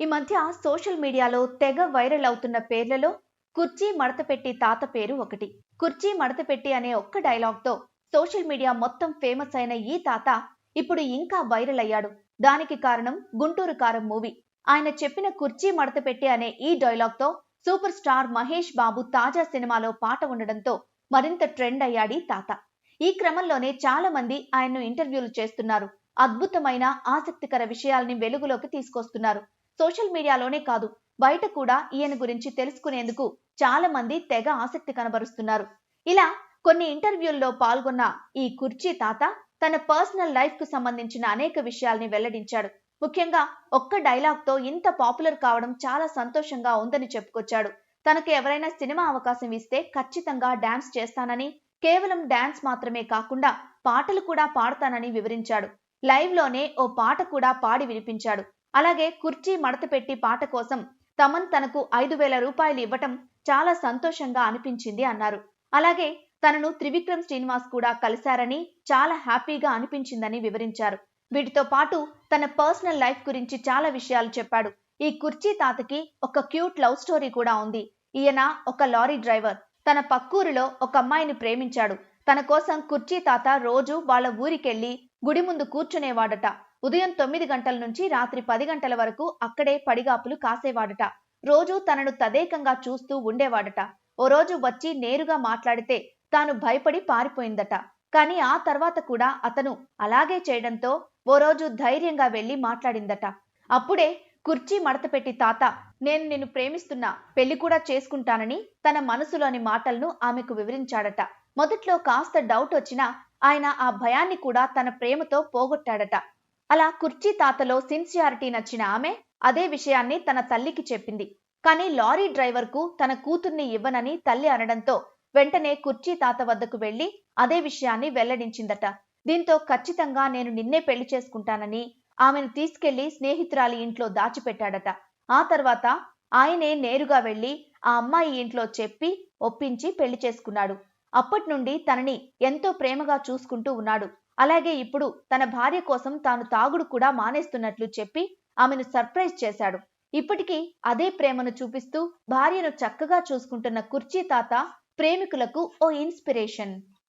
ఈ మధ్య సోషల్ మీడియాలో తెగ వైరల్ అవుతున్న పేర్లలో కుర్చీ మడతపెట్టి తాత పేరు ఒకటి. కుర్చీ మడతపెట్టి అనే ఒక్క డైలాగ్తో సోషల్ మీడియా మొత్తం ఫేమస్ అయిన ఈ తాత ఇప్పుడు ఇంకా వైరల్ అయ్యాడు. దానికి కారణం గుంటూరు కారం మూవీ. ఆయన చెప్పిన కుర్చీ మడతపెట్టి అనే ఈ డైలాగ్తో సూపర్ స్టార్ మహేష్ బాబు తాజా సినిమాలో పాట ఉండడంతో మరింత ట్రెండ్ అయ్యాడు తాత. ఈ క్రమంలోనే చాలా మంది ఆయన్ను ఇంటర్వ్యూలు చేస్తున్నారు. అద్భుతమైన ఆసక్తికర విషయాల్ని వెలుగులోకి తీసుకొస్తున్నారు. సోషల్ మీడియాలోనే కాదు, బయట కూడా ఈయన గురించి తెలుసుకునేందుకు చాలా మంది తెగ ఆసక్తి కనబరుస్తున్నారు. ఇలా కొన్ని ఇంటర్వ్యూల్లో పాల్గొన్న ఈ కుర్చీ తాత తన పర్సనల్ లైఫ్ కు సంబంధించిన అనేక విషయాల్ని వెల్లడించాడు. ముఖ్యంగా ఒక్క డైలాగ్ తో ఇంత పాపులర్ కావడం చాలా సంతోషంగా ఉందని చెప్పుకొచ్చాడు. తనకు ఎవరైనా సినిమా అవకాశం ఇస్తే ఖచ్చితంగా డాన్స్ చేస్తానని, కేవలం డాన్స్ మాత్రమే కాకుండా పాటలు కూడా పాడతానని వివరించాడు. లైవ్ లోనే ఓ పాట కూడా పాడి వినిపించాడు. అలాగే కుర్చీ మడతపెట్టి పాట కోసం తమన్ తనకు 5,000 రూపాయలు ఇవ్వటం చాలా సంతోషంగా అనిపించింది అన్నారు. అలాగే తనను త్రివిక్రమ్ శ్రీనివాస్ కూడా కలిశారని, చాలా హ్యాపీగా అనిపించిందని వివరించారు. వీటితో పాటు తన పర్సనల్ లైఫ్ గురించి చాలా విషయాలు చెప్పాడు. ఈ కుర్చీ తాతకి ఒక క్యూట్ లవ్ స్టోరీ కూడా ఉంది. ఈయన ఒక లారీ డ్రైవర్. తన పక్కూరిలో ఒక అమ్మాయిని ప్రేమించాడు. తన కోసం కుర్చీ తాత రోజు వాళ్ళ ఊరికెళ్లి గుడి ముందు కూర్చునేవాడట. ఉదయం 9 గంటల నుంచి రాత్రి 10 గంటల వరకు అక్కడే పడిగాపులు కాసేవాడట. రోజు తనను తదేకంగా చూస్తూ ఉండేవాడట. ఓ రోజు వచ్చి నేరుగా మాట్లాడితే తాను భయపడి పారిపోయిందట. కానీ ఆ తర్వాత కూడా అతను అలాగే చేయడంతో ఓ రోజు ధైర్యంగా వెళ్లి మాట్లాడిందట. అప్పుడే కుర్చీ మడతపెట్టి తాత, నేను నిన్ను ప్రేమిస్తున్నా, పెళ్లి కూడా చేసుకుంటానని తన మనసులోని మాటలను ఆమెకు వివరించాడట. మొదట్లో కాస్త డౌట్ వచ్చినా ఆయన ఆ భయాన్ని కూడా తన ప్రేమతో పోగొట్టాడట. అలా కుర్చీ తాతలో సిన్సియారిటీ నచ్చిన ఆమె అదే విషయాన్ని తన తల్లికి చెప్పింది. కానీ లారీ డ్రైవర్ కు తన కూతుర్ని ఇవ్వనని తల్లి అనడంతో వెంటనే కుర్చీ తాత వద్దకు వెళ్లి అదే విషయాన్ని వెల్లడించిందట. దీంతో ఖచ్చితంగా నేను నిన్నే పెళ్లి చేసుకుంటానని ఆమెను తీసుకెళ్లి స్నేహితురాలి ఇంట్లో దాచిపెట్టాడట. ఆ తర్వాత ఆయనే నేరుగా వెళ్లి ఆ అమ్మాయి ఇంట్లో చెప్పి ఒప్పించి పెళ్లి చేసుకున్నాడు. అప్పటి నుండి తనని ఎంతో ప్రేమగా చూసుకుంటూ ఉన్నాడు. అలాగే ఇప్పుడు తన భార్య కోసం తాను తాగుడు కూడా మానేస్తున్నట్లు చెప్పి ఆమెను సర్ప్రైజ్ చేశాడు. ఇప్పటికీ అదే ప్రేమను చూపిస్తూ భార్యను చక్కగా చూసుకుంటున్న కుర్చీ తాత ప్రేమికులకు ఓ ఇన్స్పిరేషన్.